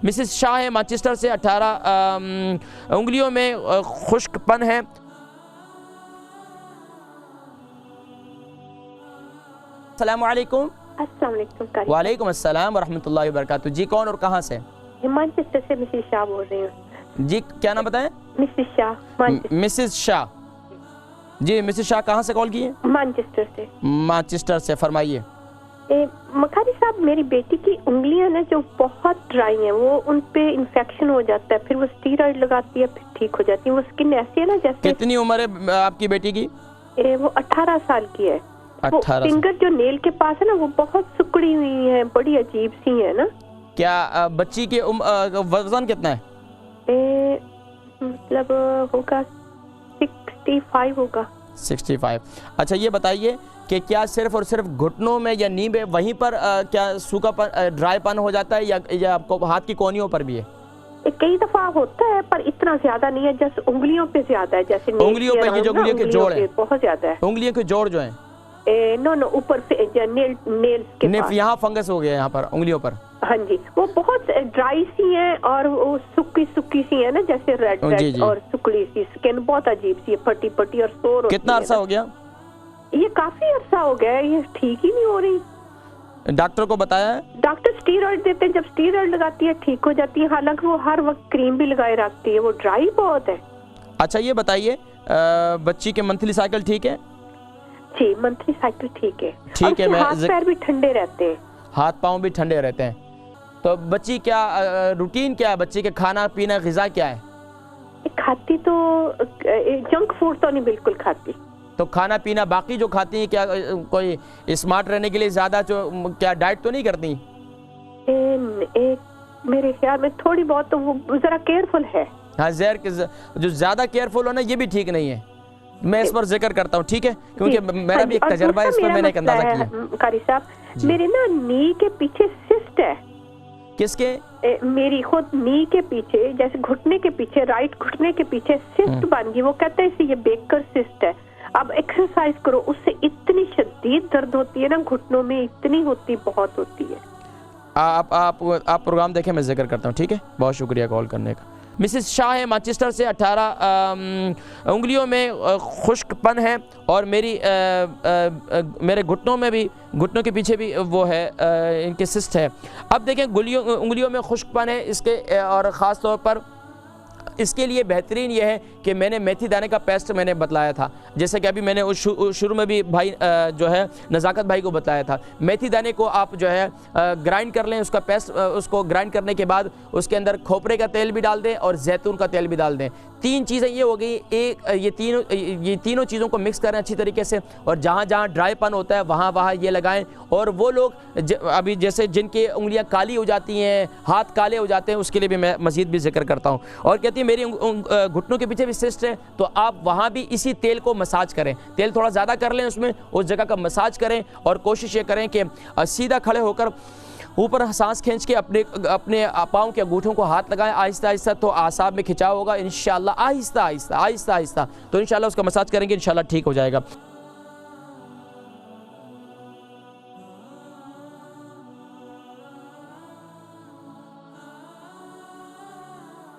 Mrs Shah है Manchester से, 18 उंगलियों में खुश्कपन है। अस्सलाम वालेकुम। वालेकुम अस्सलाम वरहमतुल्लाहि वबरकातुहू। जी कौन और कहाँ से? मैनचेस्टर से मिसेस शाह बोल रही हूँ। जी क्या नाम बताएं? Mrs Shah. Mrs Shah ji, Mrs Shah कहाँ से कॉल किए? मैनचेस्टर से। मैनचेस्टर से, फरमाइए। मखारी साहब, मेरी बेटी की उंगलियां ना जो बहुत ड्राई हैं, वो उन पे इन्फेक्शन हो जाता है, फिर वो स्टीरॉइड लगाती है, फिर ठीक हो जाती है। वो स्किन ऐसी है ना जैसे। कितनी उम्र है आपकी बेटी की? वो 18 साल की है। 18 फिंगर जो नेल के पास है ना, वो बहुत सुकड़ी हुई है, बड़ी अजीब सी है ना। क्या बच्ची के वजन कितना है? मतलब होगा 65 होगा। 65। अच्छा ये बताइए कि क्या सिर्फ और सिर्फ घुटनों में या नी में वहीं पर क्या सूखापन, ड्राईपन हो जाता है, या आपको हाथ की कोहनियों पर भी है? कई दफा होता है पर इतना ज्यादा नहीं है, जैसे उंगलियों पे ज्यादा है। जैसे उंगलियों पे, ये जो उंगलियों के जोड़ है बहुत ज्यादा है। उंगलियों के जोड़ जो हैं? नो ऊपर से नेल्स के पास। यहाँ फंगस हो गया यहाँ पर उंगलियों पर। हाँ जी, वो बहुत ड्राई सी है और वो सुक्की सी है ना, जैसे रेड और सुकड़ी सी स्किन, बहुत अजीब सी है, फटी फटी और सोर। कितना अरसा हो गया? ये काफी अरसा हो गया है, ये ठीक ही नहीं हो रही। डॉक्टर को बताया है? डॉक्टर स्टीरॉइड देते हैं, जब स्टीरॉइड लगाती है ठीक हो जाती है, हालांकि वो हर वक्त क्रीम भी लगाए रखती है, वो ड्राई बहुत है। अच्छा ये बताइए, बच्ची के मंथली साइकिल ठीक है? जी मंथली साइकिल ठीक है। ठीक है। हाथ पैर भी ठंडे रहते हैं। हाथ पाँव भी ठंडे रहते हैं। तो बच्ची क्या रूटीन क्या है, बच्ची के खाना पीना गिजा क्या है? खाती तो जंक फूड तो नहीं बिल्कुल खाती। तो खाना पीना बाकी जो खाती है, क्या कोई स्मार्ट रहने के लिए ज्यादा जो क्या डाइट तो नहीं करती? मेरे ख्याल में थोड़ी बहुत तो वो जरा केयरफुल है। हाँ, जो ज्यादा केयरफुल हो ना, ये भी ठीक नहीं है। मैं इस पर जिक्र करता हूँ, ठीक है, क्योंकि मेरा भी एक तजर्बा है, इस पर मैंने एक अंदाजा किया। कारी साहब, मेरे ना नी के पीछे सिस्ट है। किसके? मेरी खुद नी के पीछे, जैसे घुटने के पीछे, राइट घुटने के पीछे सिस्ट बन गई। वो कहते हैं ये बेकर सिस्ट है। अब एक्सरसाइज करो, उससे इतनी शदीद दर्द होती है ना घुटनों में, इतनी होती, बहुत होती है। आप प्रोग्राम देखें, मैं जिक्र करता हूँ, ठीक है। बहुत शुक्रिया कॉल करने का। मिसेस शाह है मैनचेस्टर से, 18 उंगलियों में खुश्कपन है और मेरे घुटनों में भी, घुटनों के पीछे भी वो है, इनके सिस्ट है। अब देखें, उंगलियों में खुश्कपन है इसके, और ख़ास तौर पर इसके लिए बेहतरीन ये है कि मैंने मेथी दाने का पेस्ट मैंने बतलाया था, जैसे कि अभी मैंने शुरू में भी भाई जो है नज़ाकत भाई को बताया था। मेथी दाने को आप जो है ग्राइंड कर लें, उसका पेस्ट, उसको ग्राइंड करने के बाद उसके अंदर खोपरे का तेल भी डाल दें और जैतून का तेल भी डाल दें। 3 चीज़ें ये हो गई। ये तीनों चीज़ों को मिक्स करें अच्छी तरीके से, और जहाँ जहाँ ड्राईपन होता है वहाँ ये लगाएं। और वो लोग अभी जैसे जिनकी उंगलियाँ काली हो जाती हैं, हाथ काले हो जाते हैं, उसके लिए भी मैं मज़ीद भी जिक्र करता हूँ। और कहती है मेरी घुटनों के पीछे भी सिस्ट है, तो आप वहाँ भी इसी तेल को मसाज करें। तेल थोड़ा ज़्यादा कर लें, उसमें उस जगह का मसाज करें, और कोशिश ये करें कि सीधा खड़े होकर ऊपर सांस खींच के अपने पाँव के अंगूठों को हाथ लगाएं आहिस्ता आहिस्ता, तो आसाब में खिंचाव होगा इंशाल्लाह, आहिस्ता आहिस्ता आहिस्ता आहिस्ता, तो इंशाल्लाह उसका मसाज करेंगे, इंशाल्लाह ठीक हो जाएगा।